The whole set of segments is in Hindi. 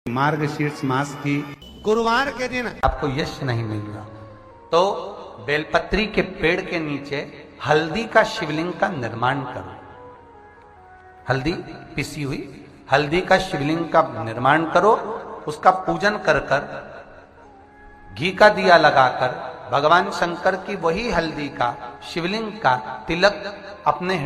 मार्गशीर्ष मास की गुरुवार के दिन आपको यश नहीं मिलेगा तो बेलपत्री के पेड़ के नीचे हल्दी का शिवलिंग का निर्माण करो। हल्दी पिसी हुई हल्दी का शिवलिंग का निर्माण करो, उसका पूजन कर कर घी का दिया लगाकर भगवान शंकर की वही हल्दी का शिवलिंग का तिलक अपने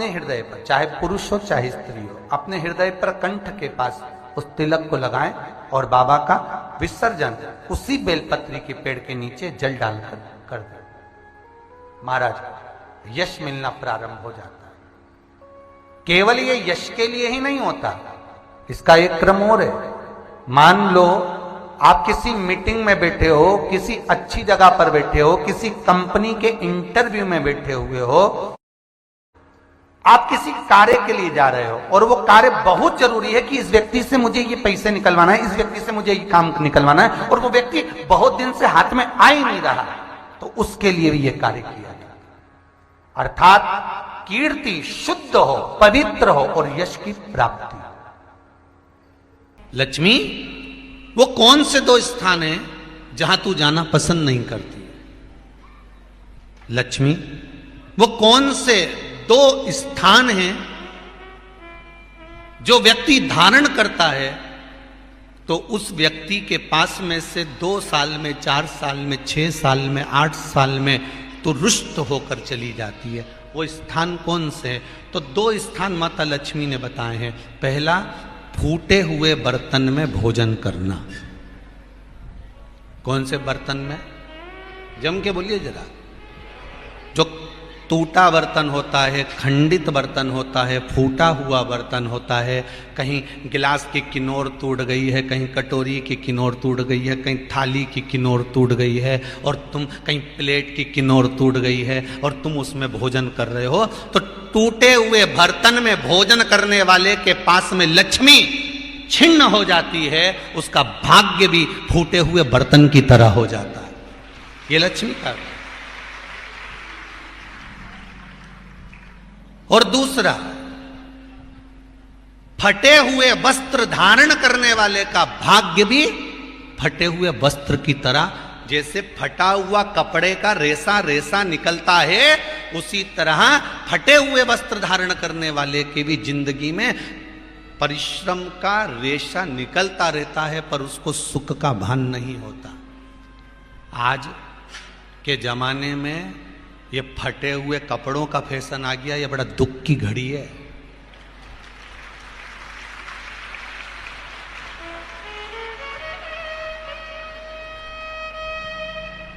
हृदय पर चाहे पुरुष हो चाहे स्त्री हो, अपने हृदय पर कंठ के पास उस तिलक को लगाएं और बाबा का विसर्जन उसी बेलपत्री के पेड़ के नीचे जल डालकर कर दें। महाराज यश मिलना प्रारंभ हो जाता है। केवल ये यश के लिए ही नहीं होता, इसका एक क्रम और है। मान लो आप किसी मीटिंग में बैठे हो, किसी अच्छी जगह पर बैठे हो, किसी कंपनी के इंटरव्यू में बैठे हुए हो, आप किसी कार्य के लिए जा रहे हो और वो कार्य बहुत जरूरी है कि इस व्यक्ति से मुझे ये पैसे निकलवाना है, इस व्यक्ति से मुझे ये काम निकलवाना है, और वो व्यक्ति बहुत दिन से हाथ में आ ही नहीं रहा, तो उसके लिए भी ये कार्य किया जाता है। अर्थात कीर्ति शुद्ध हो, पवित्र हो और यश की प्राप्ति। लक्ष्मी वो कौन से दो स्थान हैं जहां तू जाना पसंद नहीं करती है? लक्ष्मी वो कौन से दो स्थान हैं जो व्यक्ति धारण करता है तो उस व्यक्ति के पास में से 2 साल में, 4 साल में, 6 साल में, 8 साल में तो रुष्ट होकर चली जाती है? वो स्थान कौन से है? तो 2 स्थान माता लक्ष्मी ने बताए हैं। पहला, फूटे हुए बर्तन में भोजन करना। कौन से बर्तन में? जम के बोलिए जरा। जो टूटा बर्तन होता है, खंडित बर्तन होता है, फूटा हुआ बर्तन होता है, कहीं गिलास की किनोर टूट गई है, कहीं कटोरी की किनोर टूट गई है, कहीं थाली की किनोर टूट गई है, और तुम कहीं प्लेट की किनोर टूट गई है और तुम उसमें भोजन कर रहे हो, तो टूटे हुए बर्तन में भोजन करने वाले के पास में लक्ष्मी छिन्न हो जाती है, उसका भाग्य भी फूटे हुए बर्तन की तरह हो जाता है। ये लक्ष्मी का। और दूसरा, फटे हुए वस्त्र धारण करने वाले का भाग्य भी फटे हुए वस्त्र की तरह, जैसे फटा हुआ कपड़े का रेसा रेसा निकलता है, उसी तरह फटे हुए वस्त्र धारण करने वाले की भी जिंदगी में परिश्रम का रेशा निकलता रहता है, पर उसको सुख का भान नहीं होता। आज के जमाने में ये फटे हुए कपड़ों का फैशन आ गया, ये बड़ा दुख की घड़ी है।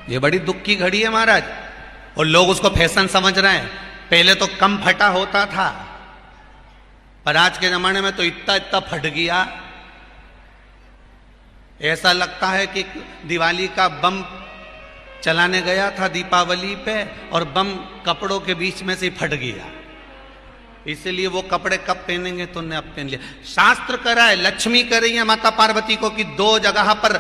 ये बड़ी दुख की घड़ी है महाराज, और लोग उसको फैशन समझ रहे हैं। पहले तो कम फटा होता था, पर आज के जमाने में तो इतना इतना फट गया, ऐसा लगता है कि दिवाली का बम चलाने गया था दीपावली पे और बम कपड़ों के बीच में से ही फट गया। इसलिए वो कपड़े कब पहनेंगे तो ने अब पहन लिया। शास्त्र कह रहा है, लक्ष्मी कह रही है माता पार्वती को कि 2 जगह पर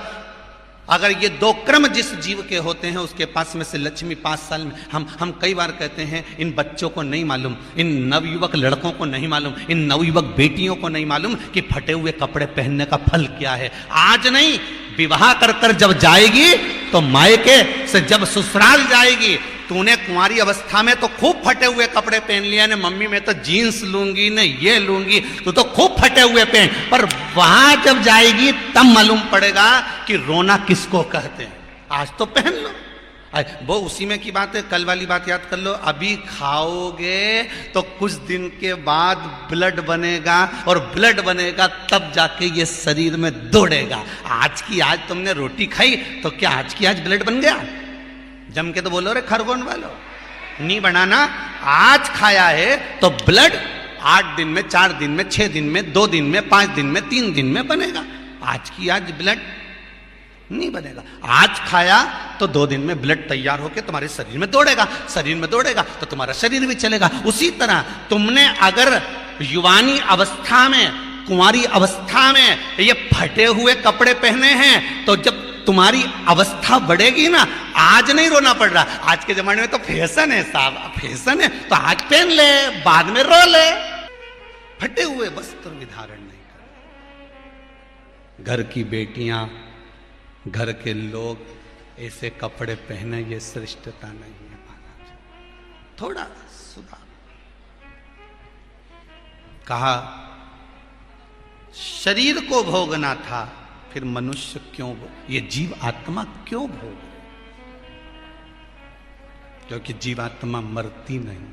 अगर ये 2 क्रम जिस जीव के होते हैं उसके पास में से लक्ष्मी 5 साल में, हम कई बार कहते हैं इन बच्चों को नहीं मालूम, इन नवयुवक लड़कों को नहीं मालूम, इन नवयुवक बेटियों को नहीं मालूम कि फटे हुए कपड़े पहनने का फल क्या है। आज नहीं, विवाह कर कर जब जाएगी तो मायके से जब ससुराल जाएगी, तूने कुंवारी अवस्था में तो खूब फटे हुए कपड़े पहन लिया ने, मम्मी मैं तो जीन्स लूंगी न ये लूंगी, तू तो खूब फटे हुए पहन, पर वहां जब जाएगी तब मालूम पड़ेगा कि रोना किसको कहते हैं। आज तो पहन लो। वो उसी में की बात है, कल वाली बात याद कर लो। अभी खाओगे तो कुछ दिन के बाद ब्लड बनेगा, और ब्लड बनेगा तब जाके ये शरीर में दौड़ेगा। आज की आज तुमने रोटी खाई तो क्या आज की आज ब्लड बन गया? जम के तो बोलो रे खरगोन वालों, नहीं बनाना। आज खाया है तो ब्लड 8 दिन में, 4 दिन में, 6 दिन में, 2 दिन में, 5 दिन में, 3 दिन में बनेगा। आज की आज ब्लड नहीं बनेगा। आज खाया तो 2 दिन में ब्लड तैयार होकर तुम्हारे शरीर में दौड़ेगा, शरीर में दौड़ेगा तो तुम्हारा शरीर भी चलेगा। उसी तरह तुमने अगर युवानी अवस्था में, कुंवारी अवस्था में ये फटे हुए कपड़े पहने हैं, तो जब तुम्हारी अवस्था बढ़ेगी ना, आज नहीं रोना पड़ रहा। आज के जमाने में तो फैशन है साहब, फैशन है तो आज पहन ले, बाद में रो ले। फटे हुए वस्त्र भी धारण नहीं कर। घर की बेटियां, घर के लोग ऐसे कपड़े पहने, ये श्रेष्ठता नहीं है महाराज। थोड़ा सुधार। कहा शरीर को भोगना था, फिर मनुष्य क्यों ये जीव आत्मा क्यों भोग? क्योंकि जीवात्मा मरती नहीं।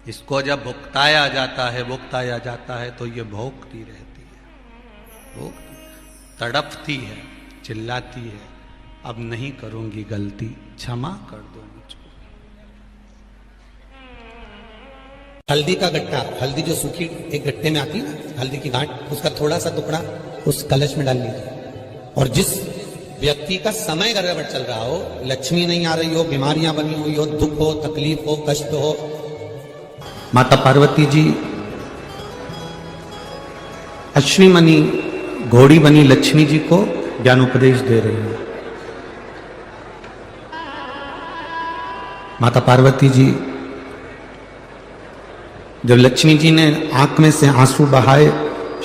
इसको जब भुगताया जाता है तो ये भोगती रहती है, तड़पती है, चिल्लाती है, अब नहीं करूंगी गलती, क्षमा कर दो मुझको। हल्दी का गट्टा, हल्दी जो सूखी एक गट्टे में आती है ना, हल्दी की गांठ, उसका थोड़ा सा टुकड़ा उस कलश में डाल लीजिए। और जिस व्यक्ति का समय गड़बड़ चल रहा हो, लक्ष्मी नहीं आ रही हो, बीमारियां बनी हुई हो, दुख हो, तकलीफ हो, कष्ट हो, माता पार्वती जी अश्विमणि घोड़ी बनी लक्ष्मी जी को ज्ञानोपदेश दे रही है। माता पार्वती जी जब लक्ष्मी जी ने आंख में से आंसू बहाए,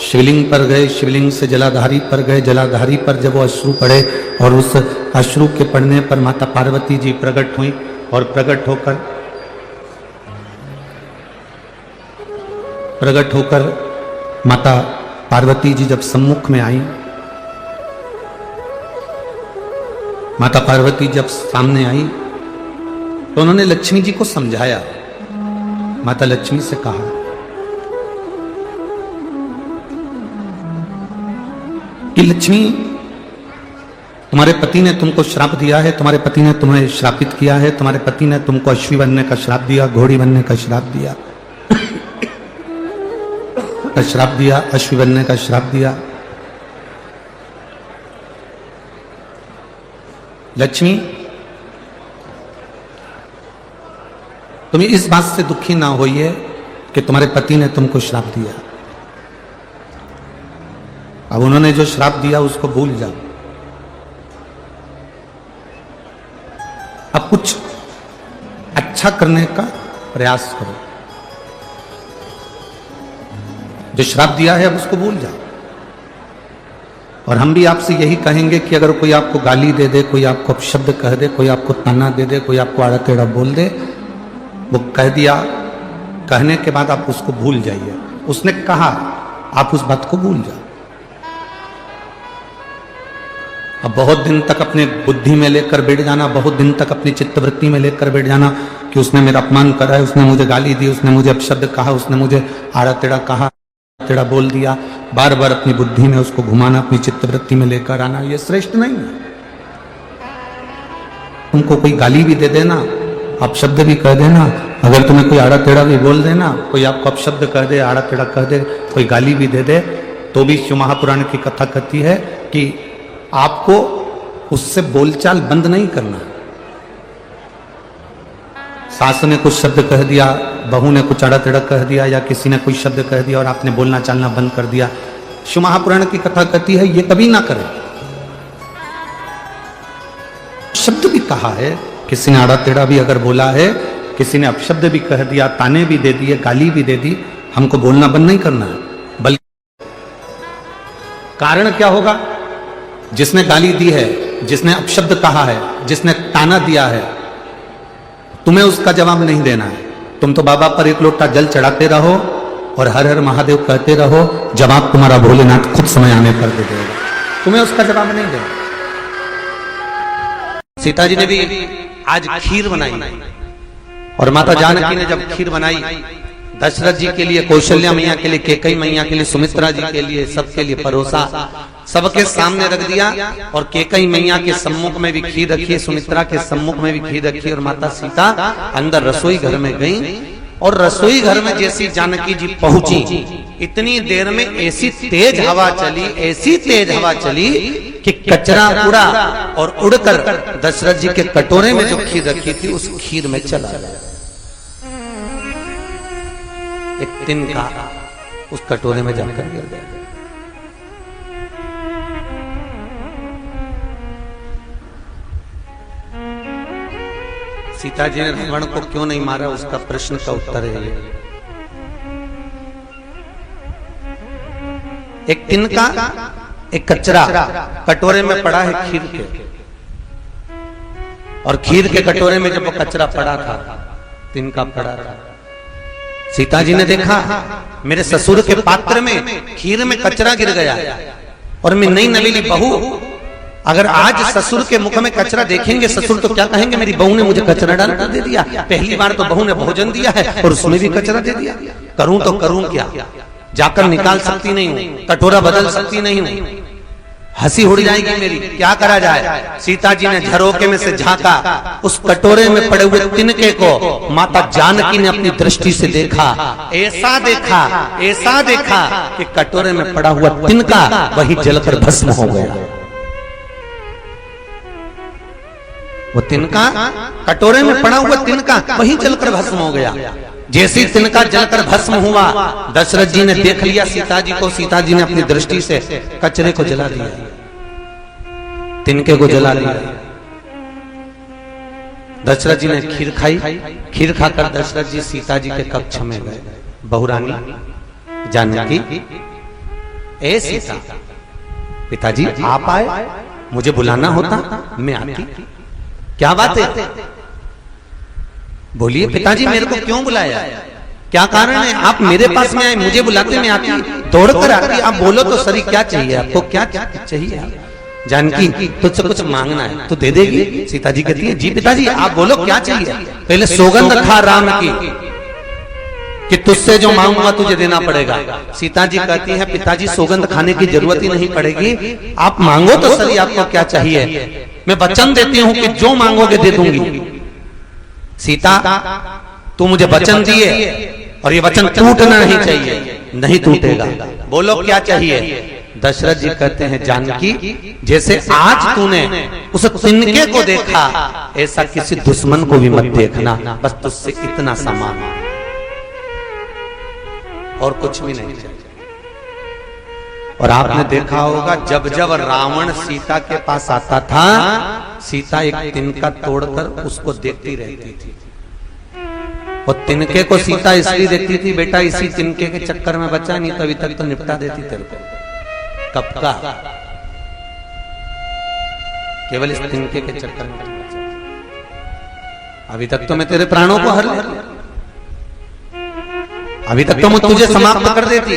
शिवलिंग पर गए, शिवलिंग से जलाधारी पर गए, जलाधारी पर जब वो अश्रु पड़े और उस अश्रु के पड़ने पर माता पार्वती जी प्रकट हुई और प्रकट होकर माता पार्वती जी जब सम्मुख में आई, माता पार्वती जब सामने आई तो उन्होंने लक्ष्मी जी को समझाया। माता लक्ष्मी से कहा कि लक्ष्मी, तुम्हारे पति ने तुमको श्राप दिया है, तुम्हारे पति ने तुम्हें श्रापित किया है, तुम्हारे पति ने तुमको अश्वी बनने का श्राप दिया, घोड़ी बनने का श्राप दिया, अश्वी बनने का श्राप दिया। लक्ष्मी, तुम इस बात से दुखी ना होइए कि तुम्हारे पति ने तुमको श्राप दिया। अब उन्होंने जो श्राप दिया उसको भूल जाओ, अब कुछ अच्छा करने का प्रयास करो। जो श्राप दिया है अब उसको भूल जाओ। और हम भी आपसे यही कहेंगे कि अगर कोई आपको गाली दे दे, कोई आपको अपशब्द कह दे, कोई आपको ताना दे दे, कोई आपको आड़ा टेढ़ा बोल दे, वो कह दिया, कहने के बाद आप उसको भूल जाइए। उसने कहा, आप उस बात को भूल जाओ। अब बहुत दिन तक अपने बुद्धि में लेकर बैठ जाना, बहुत दिन तक अपनी चित्तवृत्ति में लेकर बैठ जाना कि उसने मेरा अपमान करा है, उसने मुझे गाली दी, उसने मुझे अपशब्द कहा, उसने मुझे आड़ा टेढ़ा कहा, टेढ़ा बोल दिया, बार बार अपनी बुद्धि में उसको घुमाना, अपनी चित्तवृत्ति में लेकर आना, ये श्रेष्ठ नहीं है। तुमको कोई गाली भी दे देना, अपशब्द भी कह देना, अगर तुम्हें कोई आड़ा टेढ़ा भी बोल देना, कोई आपको अपशब्द कह दे, आड़ा टेढ़ा कह दे, कोई गाली भी दे दे, तो भी शिव महापुराण की कथा कहती है कि आपको उससे बोलचाल बंद नहीं करना। सास ने कुछ शब्द कह दिया, बहू ने कुछ आड़ा टेढ़ा कह दिया, या किसी ने कोई शब्द कह दिया और आपने बोलना चालना बंद कर दिया, शिव महापुराण की कथा कहती है ये कभी ना करें। शब्द भी कहा है, किसी ने आड़ा टेढ़ा भी अगर बोला है, किसी ने अपशब्द भी कह दिया, ताने भी दे दिए, गाली भी दे दी, हमको बोलना बंद नहीं करना है। बल्कि कारण क्या होगा? जिसने गाली दी है, जिसने अपशब्द कहा है, जिसने ताना दिया है, तुम्हें उसका जवाब नहीं देना है। तुम तो बाबा पर एक लोटा जल चढ़ाते रहो और हर हर महादेव कहते रहो, जवाब तुम्हारा भोलेनाथ खुद समय आने पर दे देगा, तुम्हें उसका जवाब नहीं देना। सीता जी ने भी आज खीर बनाई और माता जानकी ने जब खीर बनाई, दशरथ जी के लिए, कौशल्या मैया के लिए, कैकेयी मैया के लिए, सुमित्रा जी के लिए, सबके लिए परोसा, सबके सामने रख दिया। और कैकेयी मैया के सम्मुख में भी खीर रखी, सुमित्रा के सम्मुख में भी खीर रखी, और माता सीता अंदर रसोई घर में गई। और रसोई घर में जैसी जानकी जी पहुंची, इतनी देर में ऐसी तेज हवा चली, ऐसी तेज हवा चली कि कचरा उड़ा और उड़कर दशरथ जी के कटोरे में जो खीर रखी थी उस खीर में चला गया। एक तिनका उस कटोरे में जाकर गिर गया। सीता जी ने रावण को क्यों नहीं मारा, उसका प्रश्न का उत्तर है ये। एक तिनका, एक कचरा कटोरे में पड़ा है खीर के, और खीर के कटोरे में जब वो कचरा पड़ा था, तिनका पड़ा था, सीता जी ने देखा मेरे ससुर के पात्र में खीर में कचरा गिर गया, और मैं नई नवीली बहू, अगर आज ससुर के मुख में कचरा देखेंगे ससुर तो क्या कहेंगे, मेरी बहू ने मुझे कचरा डाल कर दे दिया, पहली बार तो बहू ने भोजन दिया है और उसमें भी कचरा दे दिया, करूं तो करूं क्या, जाकर निकाल सकती नहीं हूं, कटोरा बदल सकती नहीं हूं, हंसी उड़ जाएगी मेरी, क्या करा जाए। सीता जी ने झरोके में से झांका, उस कटोरे में पड़े हुए तिनके को माता जानकी ने अपनी दृष्टि से देखा, ऐसा देखा कि कटोरे में पड़ा हुआ तिनका वही जलकर भस्म हो गया। वो तिनका, कटोरे में पड़ा हुआ तिनका वही जलकर भस्म हो गया। जैसे ही तिनका जलकर भस्म हुआ, दशरथ जी ने देख लिया सीता जी को, सीता जी ने अपनी दृष्टि से कचरे को जला दिया, तिनके को जला दिया। दशरथ जी ने खीर खाई, खीर खाकर दशरथ जी सीता जी के कक्ष में गए। बहुरानी जानकी, ए सीता, पिताजी आप आए, मुझे बुलाना होता मैं आती, क्या बात है, बोलिए पिताजी मेरे को क्यों बुलाया, क्या कारण है, आप मेरे पास में आए, मुझे बुलाते मैं आती, दौड़कर आती, आप बोलो तो सही क्या चाहिए आपको, क्या चाहिए। जानकी तुझसे कुछ मांगना है तो दे देगी। सीता जी कहती है जी पिताजी आप बोलो क्या चाहिए। पहले सौगंध खा राम की कि तुझसे जो मांगूंगा तुझे देना पड़ेगा। सीता जी कहती है पिताजी सौगंध खाने की जरूरत ही नहीं पड़ेगी, आप मांगो तो सही आपको क्या चाहिए, मैं वचन देती हूं कि जो मांगोगे दे दूंगी। सीता तू मुझे वचन दिए और ये वचन टूटना नहीं चाहिए, नहीं टूटेगा, बोलो क्या चाहिए। दशरथ जी कहते हैं जानकी जैसे आज तूने उस तिनके को देखा ऐसा किसी दुश्मन को भी मत देखना, बस तुझसे इतना सामान और कुछ भी नहीं चाहिए। और आपने देखा होगा जब जब रावण सीता के पास आता था सीता एक तिनका तोड़कर उसको देखती रहती थी। और तिनके को सीता इसलिए देखती थी बेटा इसी तिनके के चक्कर में बचा, नहीं तो अभी तक तो निपटा देती तेरे को, कब का, केवल इस तिनके के चक्कर में बचा, अभी तक तो मैं तेरे प्राणों को हर लिया, अभी तक तो मैं तुझे समाप्त कर देती,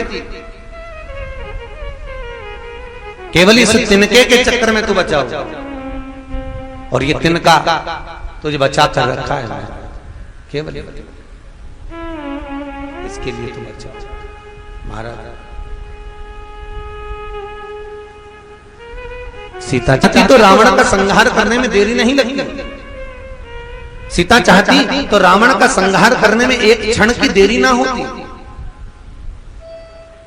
केवल इस तिनके के चक्कर में तू बचा हो। और ये तिनका तुझे बचा कर रखा है केवल इसके लिए तुम बचा। महाराज सीता चाहती तो रावण का संहार करने में देरी नहीं लगती, सीता चाहती तो रावण का संहार करने में एक क्षण की देरी ना होती,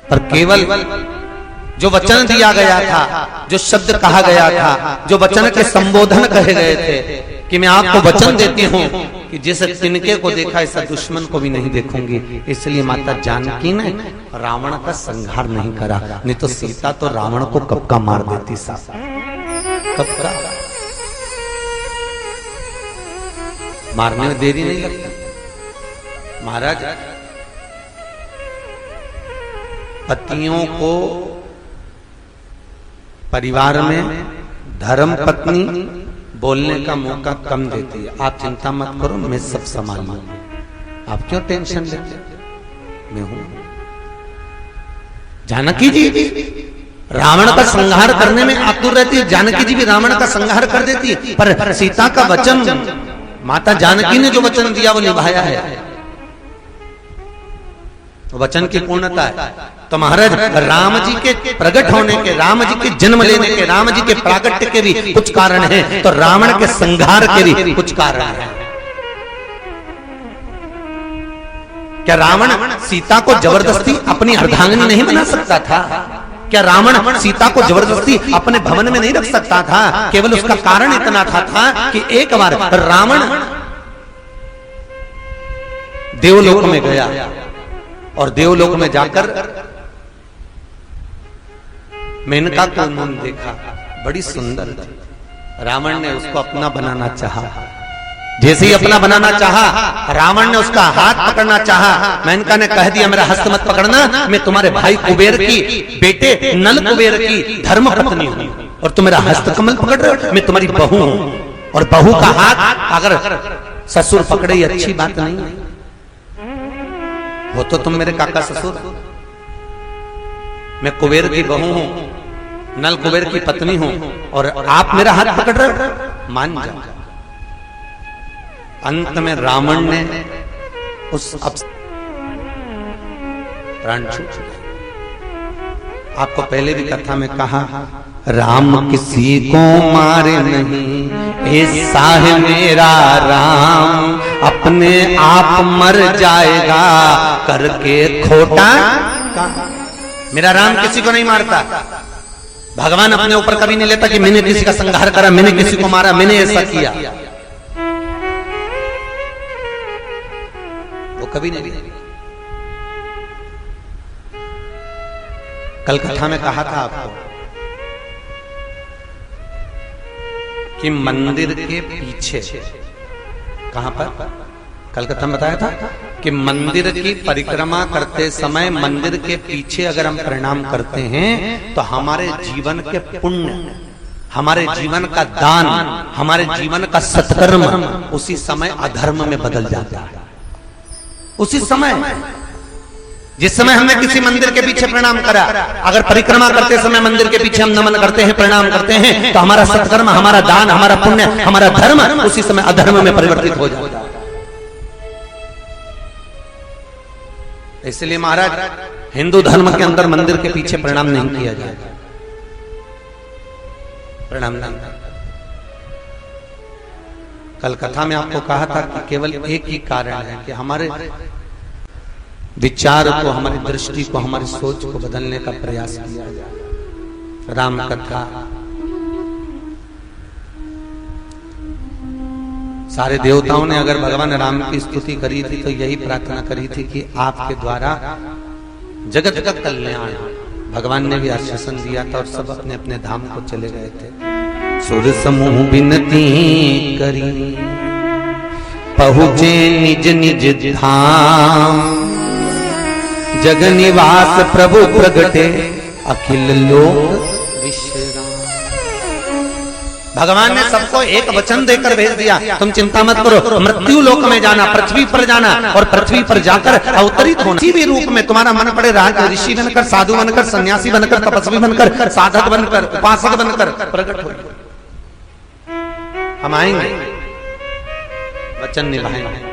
पर केवल जो वचन दिया गया था, जो शब्द कहा गया था, जो वचन के संबोधन कहे गए थे कि मैं आपको वचन देती हूं कि जिस तिनके को देखा ऐसा दुश्मन को भी नहीं देखूंगी, इसलिए माता जानकी ने रावण का संहार नहीं करा, नहीं तो सीता तो रावण को कब का मार देती साहब, कब का मारने में देरी नहीं लगती। महाराज पतियों को परिवार में धर्म पत्नी बोलने का मौका कम देती है। आप चिंता मत करो मैं सब संभाल लूंगी, आप क्यों टेंशन लेते, मैं हूं। जानकी जी रावण का संहार करने में आतुर रहती है, जानकी जी भी रावण का संहार कर देती, पर सीता का वचन, माता जानकी ने जो वचन दिया वो निभाया है, वचन की पूर्णता है। तो महाराज राम जी के प्रकट होने के, राम जी के जन्म लेने के, राम जी के प्राकट्य के भी कुछ कारण हैं, तो रावण के संहार के भी कुछ कारण हैं। क्या रावण सीता को जबरदस्ती अपनी अर्धांगिनी नहीं बना सकता था? क्या रावण सीता को जबरदस्ती अपने भवन में नहीं रख सकता था? केवल उसका कारण इतना था कि एक बार रावण देवलोक में गया और देवलोक में जाकर मेनका को उन्होंने देखा, बड़ी सुंदर थी। रावण ने उसको अपना बनाना चाहा, जैसे ही अपना बनाना चाहा, रावण ने उसका हाथ पकड़ना चाहा, मेनका ने कह दिया मेरा हस्त मत पकड़ना, मैं तुम्हारे भाई कुबेर की बेटे नल कुबेर की धर्म पत्नी हूं और तुम मेरा हस्त कमल पकड़ रहे हो, मैं तुम्हारी बहू हूं। और बहू का हाथ अगर ससुर पकड़े ही अच्छी बात नहीं है, वो तो तुम मेरे काका ससुर, मैं कुबेर की बहू हूं, नल कुबेर की पत्नी हूं और आप मेरा हाथ पकड़ रहे हो, मान जाओ। अंत में रावण ने उस प्राण छूट। आपको पहले भी कथा में कहा, राम किसी को मारे नहीं, ऐसा है मेरा राम, अपने आप मर जाएगा करके खोटा। मेरा राम किसी को नहीं मारता। भगवान अपने ऊपर कभी नहीं लेता कि मैंने किसी का संहार करा, मैंने किसी को मारा, मैंने ऐसा किया, वो कभी नहीं। कल कथा में कहा था आपको कि मंदिर के पीछे, कहां पर, कल कथा में बताया था कि मंदिर की परिक्रमा करते समय मंदिर के पीछे अगर हम प्रणाम करते हैं तो हमारे जीवन के पुण्य, हमारे जीवन का दान, हमारे जीवन का सत्कर्म उसी समय अधर्म में बदल जाता है। उसी समय, जिस समय हमने किसी मंदिर के पीछे प्रणाम करा, अगर परिक्रमा करते समय मंदिर के पीछे हम नमन करते हैं, प्रणाम करते हैं, तो हमारा सत्कर्म, हमारा दान, हमारा पुण्य, हमारा धर्म उसी समय अधर्म में परिवर्तित हो जाता है। इसलिए महाराज, हिंदू धर्म के अंदर मंदिर के पीछे प्रणाम नहीं किया जाएगा, प्रणाम नहीं। कल कथा में आपको कहा था कि केवल एक ही कारण है कि हमारे विचार को, हमारी दृष्टि को, हमारी सोच को बदलने का प्रयास किया जाए। राम कथा, सारे देवताओं ने अगर भगवान राम की स्तुति करी थी तो यही प्रार्थना करी थी कि आपके द्वारा जगत का कल्याण। भगवान ने भी आश्वासन दिया था और सब अपने अपने धाम को चले गए थे। सुर समूह विनती करी, पहुंचे निज निज धाम, जग निवास प्रभु प्रगटे, अखिल लोक विश्राम। भगवान ने सबको एक वचन देकर भेज दिया, तुम चिंता मत करो, मृत्यु लोक में जाना, पृथ्वी पर जाना और पृथ्वी पर जाकर अवतरित होना। किसी भी रूप में तुम्हारा मन पड़े, राज ऋषि बनकर, साधु बनकर, सन्यासी बनकर, तपस्वी बनकर, साधक बनकर, उपासक बनकर प्रकट हो। हम आएंगे, वचन निभाएंगे।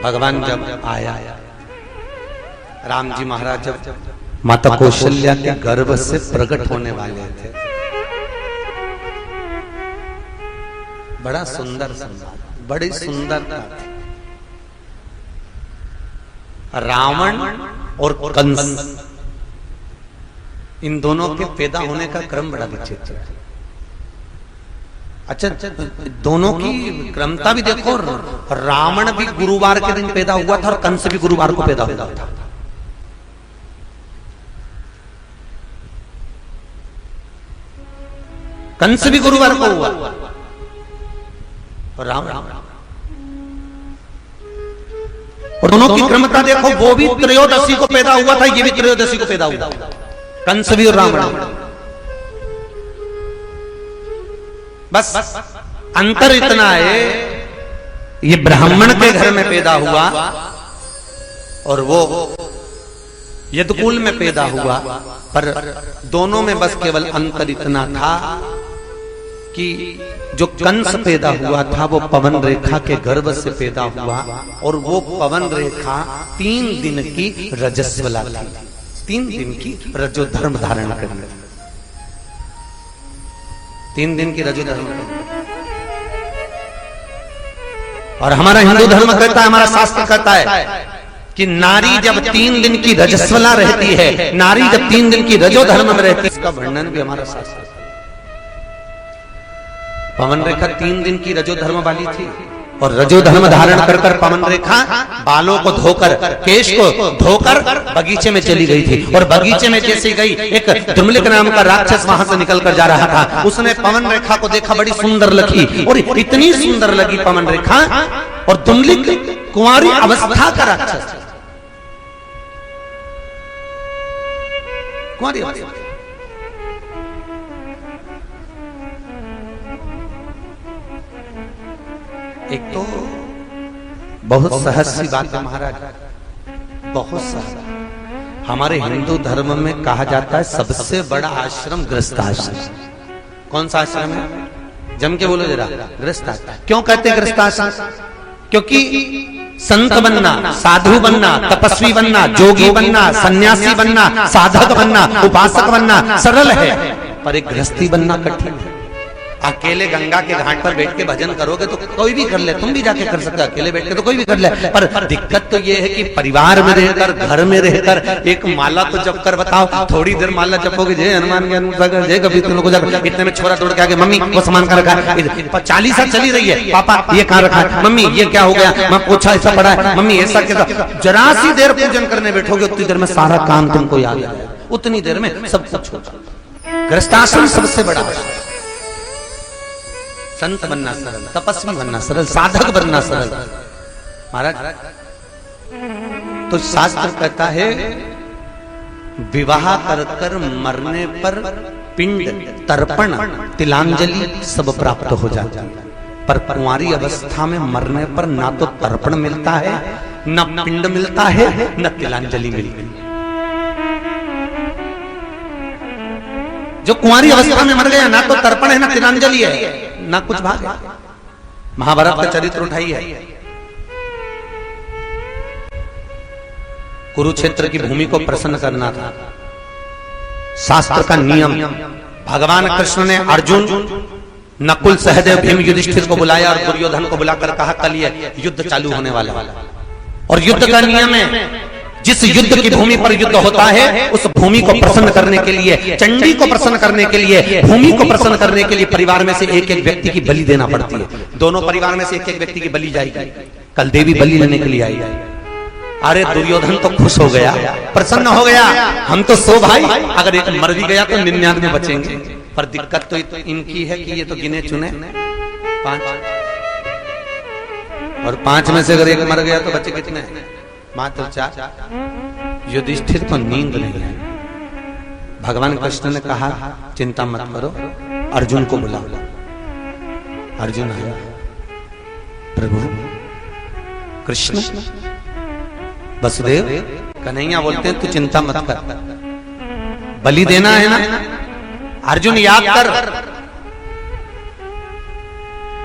भगवान जब आया, राम जी महाराज जब माता कौशल्या के गर्भ से प्रकट होने वाले थे, बड़ा सुंदर संवाद, बड़ी सुंदरता थी। रावण और कंस, इन दोनों के पैदा होने का क्रम बड़ा विचित्र है। अच्छा, दोनों की क्रमता भी देखो, रावण भी गुरुवार के दिन पैदा हुआ था और कंस भी गुरुवार को पैदा हुआ था। कंस भी गुरुवार को हुआ और रावण, और दोनों की क्रमता देखो, वो भी त्रयोदशी को पैदा हुआ था, ये भी त्रयोदशी को पैदा हुआ, कंस भी और रावण। बस अंतर इतना है, ये ब्राह्मण के घर में पैदा हुआ और वो यदुकुल में पैदा हुआ, पर दोनों में बस केवल अंतर इतना था कि जो कंस पैदा हुआ था वो पवन रेखा के गर्भ से पैदा हुआ और वो पवन रेखा 3 दिन की रजस्वला थी, 3 दिन की रजो धर्म धारण करने, 3 दिन की रजो धर्म। और हमारा हिंदू धर्म कहता है, हमारा शास्त्र कहता है कि नारी जब 3 दिन की रजस्वला रहती है, नारी जब 3 दिन की रजो धर्म में रहती है, इसका वर्णन भी हमारा शास्त्र। पवन रेखा 3 दिन की रजो धर्म वाली थी और रजो धर्म धारण कर कर पवन रेखा बालों को धोकर, केश को धोकर बगीचे में चली गई थी। और बगीचे में जैसे गई, एक दुर्मलिक नाम का राक्षस वहां से निकल कर जा रहा था। उसने पवन रेखा को देखा, बड़ी सुंदर लगी, और इतनी सुंदर लगी पवन रेखा, और दुर्मलिक कुंवारी अवस्था का राक्षस, कुंवारी अवस्था। एक तो बहुत सहज सी बात है महाराज, बहुत सहज। हमारे हिंदू धर्म में कहा जाता है सबसे बड़ा आश्रम गृहस्थ आश्रम। कौन सा आश्रम है? जम के बोलो जरा। गृहस्थ आश्रम। क्यों कहते हैं गृहस्थ आश्रम? क्योंकि संत बनना, साधु बनना, तपस्वी बनना, जोगी बनना, सन्यासी बनना, साधक बनना, उपासक बनना सरल है, पर एक गृहस्थी बनना कठिन है। अकेले गंगा के घाट पर बैठ के भजन करोगे तो कोई भी कर ले, तुम भी जाके कर सकते हो, अकेले बैठ के तो कोई भी कर ले। पर दिक्कत तो ये है कि परिवार में रहकर, घर में रहकर एक माला तो जप कर बताओ। थोड़ी देर माला जपोगे, जय हनुमान ज्ञान सागर, जय कबीर तुम लोग जब, इतने में छोरा दौड़ के आगे, मम्मी वो सामान का रखा है, 40 साल चली रही है, पापा ये कहाँ रखा है, मम्मी ये क्या हो गया, मैं पूछा ऐसा पड़ा है, मम्मी ऐसा कैसा। जरा सी देर पूजन करने बैठोगे, उतनी देर में सारा काम तुमको याद आ जाएगा, उतनी देर में सब कुछ होगा। गृहस्थाश्रम सबसे बड़ा, संत बनना सरल, तपस्वी बनना सरल, साधक बनना सरल। महाराज तो शास्त्र कहता है विवाह कर कर मरने पर पिंड, तर्पण, तिलांजलि सब प्राप्त हो जाता है, पर कुंवारी अवस्था में मरने पर ना तो तर्पण मिलता है, न पिंड मिलता है, न तिलांजलि मिलती है। जो कुंवारी अवस्था में मर गया, ना तो तर्पण है, ना तिलांजलि है, ना कुछ भाग है। महाभारत का चरित्र उठाइए, कुरुक्षेत्र की भूमि को प्रसन्न करना था, शास्त्र का नियम। भगवान कृष्ण ने अर्जुन, नकुल, सहदेव, भीम, युधिष्ठिर को बुलाया और दुर्योधन को बुलाकर कहा कल ये युद्ध चालू होने वाला है, और युद्ध का नियम है जिस युद्ध की भूमि पर युद्ध होता है उस भूमि को प्रसन्न करने के लिए, चंडी को प्रसन्न करने के लिए, भूमि को प्रसन्न करने के लिए परिवार में से एक एक व्यक्ति की बलि देना पड़ती है। दोनों परिवार में से एक एक व्यक्ति की बलि जाएगी। कल देवी बलि लेने के लिए आई। अरे दुर्योधन तो खुश हो गया, प्रसन्न हो गया, हम तो 100 भाई, अगर एक मर भी गया तो 99 बचेंगे। पर दिक्कत तो इनकी है कि ये तो गिने चुने 5, और 5 में से अगर एक मर गया तो बचे कितने? मात्र 4। युधिष्ठिर को नींद नहीं है। भगवान कृष्ण ने कहा चिंता मत करो, अर्जुन को बुलाओ। अर्जुन आया, प्रभु कृष्ण, वसुदेव, कन्हैया बोलते हैं तू चिंता मत कर, बलि देना है ना। अर्जुन याद कर,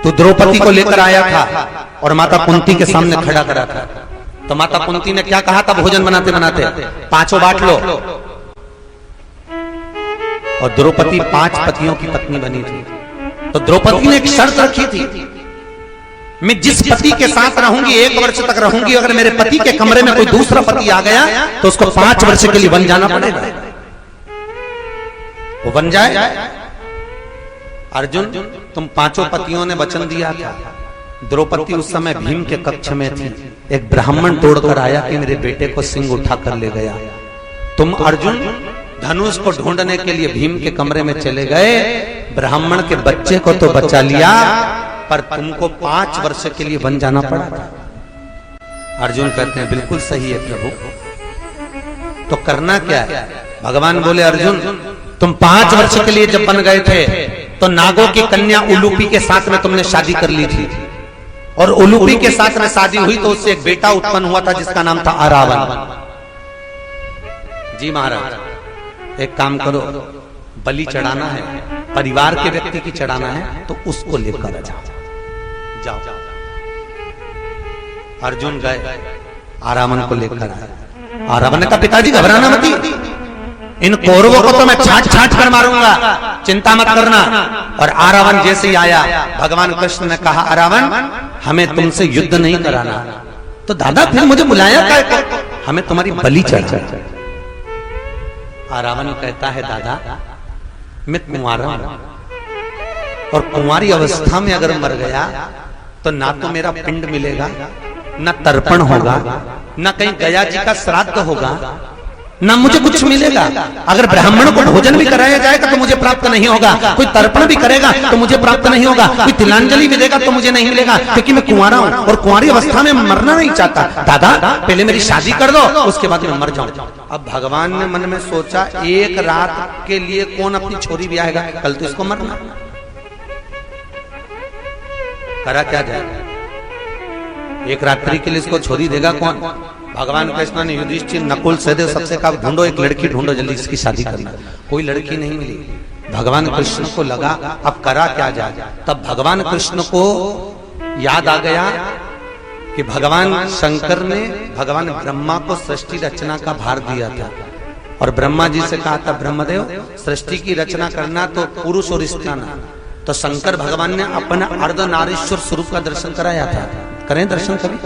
तू द्रौपदी को लेकर आया था और माता कुंती के सामने खड़ा करा था, तो माता कुंती ने क्या कहा था भोजन बनाते बनाते? 5 बांट लो। और द्रौपदी 5 पतियों की पत्नी बनी थी, तो द्रौपदी ने एक शर्त रखी थी, मैं जिस पति के साथ रहूंगी 1 वर्ष तक रहूंगी, अगर मेरे पति के कमरे में कोई दूसरा पति आ गया तो उसको 5 वर्ष के लिए वन जाना पड़ेगा। वो बन जाए। अर्जुन, तुम 5 पतियों ने वचन दिया था। द्रौपदी उस समय भीम के कक्ष में थी, एक ब्राह्मण तोड़कर आया कि मेरे बेटे को सिंह उठा कर ले गया। तुम अर्जुन धनुष को ढूंढने के लिए भीम के कमरे में चले गए, ब्राह्मण के बच्चे को तो बचा लिया, पर तुमको 5 वर्ष के लिए वन जाना पड़ा था। अर्जुन कहते हैं बिल्कुल सही है प्रभु, तो करना क्या है? भगवान बोले अर्जुन, तुम 5 वर्ष के लिए जब बन गए थे तो नागों की कन्या उलूपी के साथ में तुमने शादी कर ली थी, और उलूपी के साथ में शादी हुई तो उससे एक बेटा उत्पन्न हुआ था जिसका नाम था अरावन। जी महाराज, एक काम करो, बलि चढ़ाना है, परिवार के व्यक्ति की चढ़ाना है तो उसको लेकर जाओ। अर्जुन गए, आरावन को लेकर आए। आरावन ने कहा पिताजी घबराना मत, इन कौरवों को तो मैं छाट छाट कर मारूंगा, चिंता मत करना। और आरावन जैसे ही आया, भगवान कृष्ण ने कहा अरावन, हमें तुमसे युद्ध नहीं कराना। तो दादा फिर मुझे बुलाया क्या? हमें तुम्हारी बलि चढ़ाना। आरावन कहता है दादा मैं कुंवारा हूं, और कुंवारी अवस्था में अगर मर गया तो ना तो मेरा पिंड मिलेगा, न तर्पण होगा, न कहीं गया जी का श्राद्ध होगा, ना मुझे कुछ मिलेगा। अगर ब्राह्मण को भोजन भी कराया जाएगा तो मुझे प्राप्त नहीं होगा, कोई तर्पण भी करेगा तो मुझे प्राप्त नहीं होगा, कोई तिलांजलि भी देगा तो मुझे नहीं मिलेगा, क्योंकि मैं कुंवारा हूं और कुंवारी अवस्था में मरना नहीं चाहता। दादा पहले मेरी शादी कर दो, उसके बाद मैं मर जाऊं। अब भगवान ने मन में सोचा, एक रात के लिए कौन अपनी छोरी भी आएगा, कल तो इसको मरना। करा क्या जाए, एक रात्रि के लिए इसको छोरी देगा कौन? भगवान कृष्ण ने युधिष्ठिर, नकुल, सहदेव सबसे कहा ढूंढो एक लड़की, ढूंढो जल्दी इसकी शादी करना। कोई लड़की नहीं मिली। भगवान कृष्ण को लगा अब करा क्या जाए। तब भगवान कृष्ण को याद आ गया कि भगवान शंकर ने भगवान ब्रह्मा को सृष्टि रचना का भार दिया था और ब्रह्मा जी से कहा था, ब्रह्मदेव सृष्टि की रचना करना तो पुरुष और स्त्री ना। तो शंकर भगवान ने अपना अर्धनारीश्वर स्वरूप का दर्शन कराया था। करें दर्शन कभी?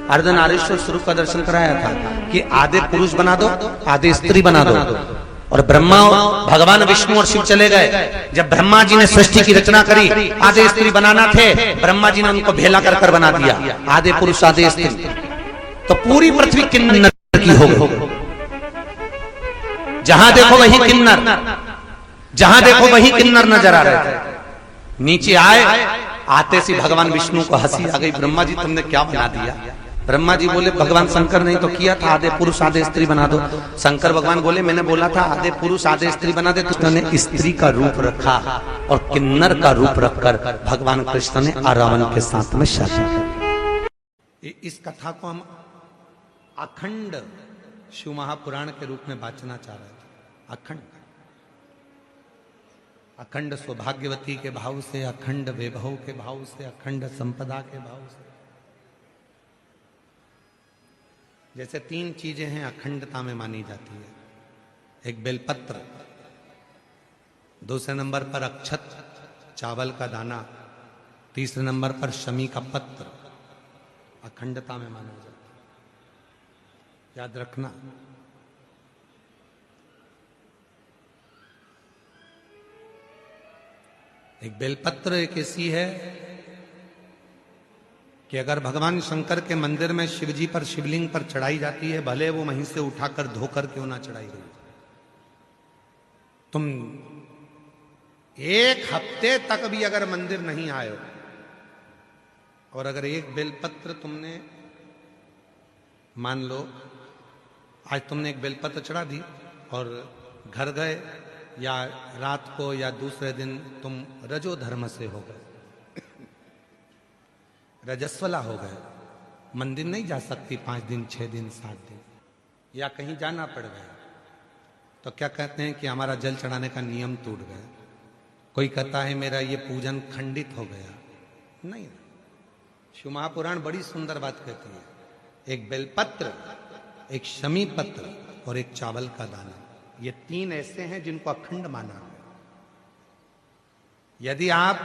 अर्धनारीश्वर स्वरूप का दर्शन कराया था कि आधे पुरुष बना दो, आधे स्त्री बना दो। और ब्रह्मा, भगवान विष्णु और शिव चले गए। जब ब्रह्मा जी ने सृष्टि की रचना करी, आधे स्त्री बनाना थे, ब्रह्मा जी ने उनको भेला कर बना दिया, आधे पुरुष आधे स्त्री। तो पूरी पृथ्वी किन्नर की हो गई। जहां देखो वही किन्नर, जहां देखो वही किन्नर नजर आ रहे थे। नीचे आए, आते सी भगवान विष्णु को हंसी आ गई, ब्रह्मा जी तुमने क्या बना दिया? ब्रह्मा जी बोले, भगवान शंकर ने तो किया था, आधे पुरुष आधे स्त्री बना दो। शंकर भगवान बोले, मैंने बोला था आधे पुरुष आधे स्त्री बना दे, तो उसने स्त्री का रूप रखा और किन्नर का रूप रखकर भगवान कृष्ण ने रावण के साथ में शादी की। इस कथा को हम अखंड शिव महापुराण के रूप में बांचना चाह रहे थे। अखंड अखंड सौभाग्यवती के भाव से, अखंड वैभव के भाव से, अखंड संपदा के भाव से। जैसे 3 चीजें हैं अखंडता में मानी जाती है। एक बेलपत्र, दूसरे नंबर पर अक्षत चावल का दाना, तीसरे नंबर पर शमी का पत्र, अखंडता में माना जाता है। याद रखना। एक बेलपत्र एक ऐसी है कि अगर भगवान शंकर के मंदिर में शिवजी पर शिवलिंग पर चढ़ाई जाती है, भले वो वहीं से उठाकर धोकर क्यों ना चढ़ाई गई, तुम 1 हफ्ते तक भी अगर मंदिर नहीं आए हो और अगर एक बेलपत्र तुमने, मान लो आज तुमने एक बेलपत्र चढ़ा दी और घर गए, या रात को या दूसरे दिन तुम रजो धर्म से हो गए, रजस्वला हो गए, मंदिर नहीं जा सकती 5 दिन 6 दिन 7 दिन, या कहीं जाना पड़ गया, तो क्या कहते हैं कि हमारा जल चढ़ाने का नियम टूट गया। कोई कहता है मेरा ये पूजन खंडित हो गया। नहीं, शिव महापुराण बड़ी सुंदर बात कहती है, एक बेलपत्र, एक शमी पत्र और एक चावल का दाना, ये 3 ऐसे हैं जिनको अखंड माना है। यदि आप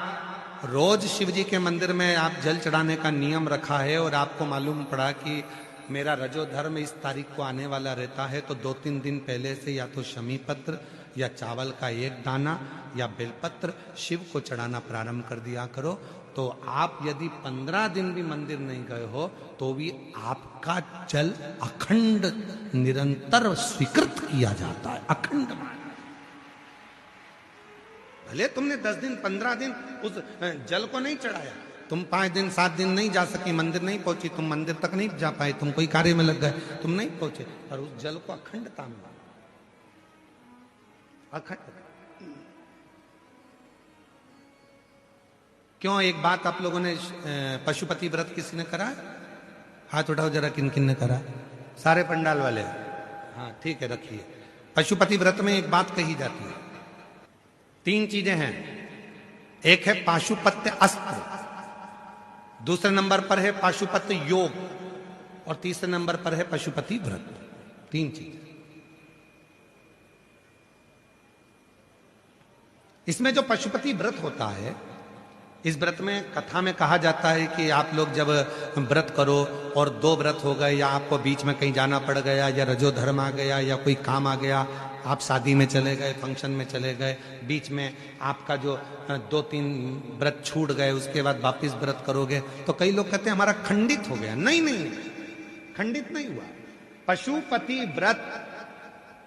रोज शिव जी के मंदिर में आप जल चढ़ाने का नियम रखा है और आपको मालूम पड़ा कि मेरा रजो धर्म इस तारीख को आने वाला रहता है, तो 2-3 दिन पहले से या तो शमी पत्र या चावल का एक दाना या बेलपत्र शिव को चढ़ाना प्रारंभ कर दिया करो। तो आप यदि 15 दिन भी मंदिर नहीं गए हो तो भी आपका जल अखंड निरंतर स्वीकृत किया जाता है। अखंड भले तुमने 10 दिन 15 दिन उस जल को नहीं चढ़ाया, तुम 5 दिन 7 दिन नहीं जा सकी, मंदिर नहीं पहुंची, तुम मंदिर तक नहीं जा पाए, तुम कोई कार्य में लग गए, तुम नहीं पहुंचे, पर उस जल को अखंडता में, अखंड। क्यों? एक बात आप लोगों ने, पशुपति व्रत किसी ने करा? हाथ उठाओ जरा, किन किन ने करा? सारे पंडाल वाले। हाँ ठीक है, रखिए। पशुपति व्रत में एक बात कही जाती है, 3 चीजें हैं। एक है पाशुपत्य अस्त्र, दूसरे नंबर पर है पाशुपत्य योग और तीसरे नंबर पर है पशुपति व्रत। 3 चीज। इसमें जो पशुपति व्रत होता है इस व्रत में कथा में कहा जाता है कि आप लोग जब व्रत करो और 2 व्रत हो गए या आपको बीच में कहीं जाना पड़ गया या रजोधर्म आ गया या कोई काम आ गया, आप शादी में चले गए, फंक्शन में चले गए, बीच में आपका जो 2-3 व्रत छूट गए, उसके बाद वापिस व्रत करोगे, तो कई लोग कहते हैं हमारा खंडित हो गया। नहीं नहीं, खंडित नहीं हुआ। पशुपति व्रत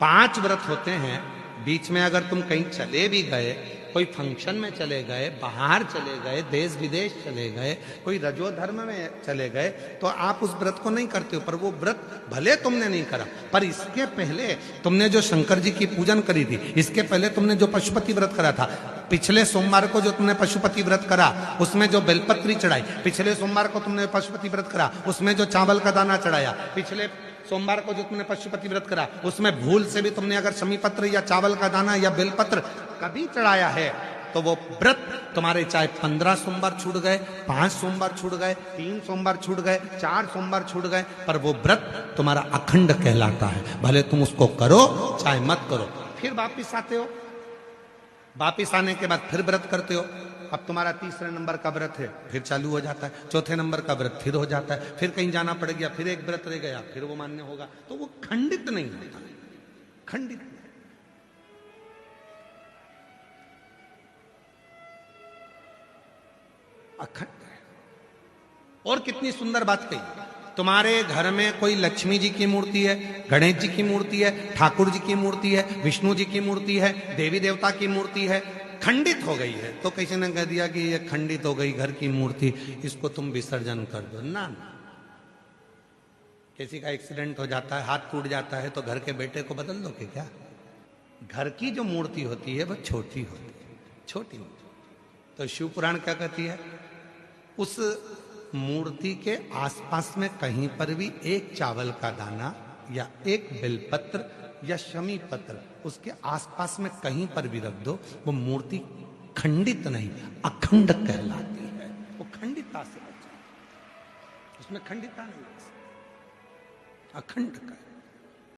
5 व्रत होते हैं। बीच में अगर तुम कहीं चले भी गए, कोई फंक्शन में चले गए, बाहर चले गए, देश विदेश चले गए, कोई रजोधर्म में चले गए, तो आप उस व्रत को नहीं करते हो। पर वो व्रत भले तुमने नहीं करा, पर इसके पहले तुमने जो शंकर जी की पूजन करी थी, इसके पहले तुमने जो पशुपति व्रत करा था, पिछले सोमवार को जो तुमने पशुपति व्रत करा उसमें जो बेलपत्री चढ़ाई, पिछले सोमवार को तुमने पशुपति व्रत करा उसमें जो चावल का दाना चढ़ाया, पिछले सोमवार को जो तुमने पशुपति व्रत करा उसमें भूल से भी तुमने अगर शमी पत्र या चावल का दाना या बेलपत्र कभी चढ़ाया है, तो वो व्रत तुम्हारे चाहे 15 सोमवार छूट गए, 5 सोमवार छूट गए, 3 सोमवार छूट गए, 4 सोमवार छूट गए, पर वो व्रत तुम्हारा अखंड कहलाता है। भले तुम उसको करो चाहे मत करो। फिर वापिस आते हो, वापिस आने के बाद फिर व्रत करते हो। अब तुम्हारा 3रे नंबर का व्रत है, फिर चालू हो जाता है, 4थे नंबर का व्रत फिर हो जाता है, फिर कहीं जाना पड़ गया, फिर एक व्रत रह गया, फिर वो मान्य होगा। तो वो खंडित नहीं होता, खंडित नहीं। अखंड है। और कितनी सुंदर बात कही, तुम्हारे घर में कोई लक्ष्मी जी की मूर्ति है, गणेश जी की मूर्ति है, ठाकुर जी की मूर्ति है, विष्णु जी की मूर्ति है, देवी देवता की मूर्ति है, खंडित हो गई है, तो किसी ने कह दिया कि ये खंडित हो गई घर की मूर्ति, इसको तुम विसर्जन कर दो। ना, किसी का एक्सीडेंट हो जाता है, हाथ टूट जाता है, तो घर के बेटे को बदल दो क्या? घर की जो मूर्ति होती है वह छोटी होती है, छोटी मूर्ति। तो शिव पुराण क्या कहती है, उस मूर्ति के आसपास में कहीं पर भी एक चावल का दाना या एक बेलपत्र या शमी पत्र उसके आसपास में कहीं पर भी रख दो, वो मूर्ति खंडित नहीं, अखंड कहलाती है। वो खंडितता से बच जाती है, उसमें खंडितता नहीं, अखंड का।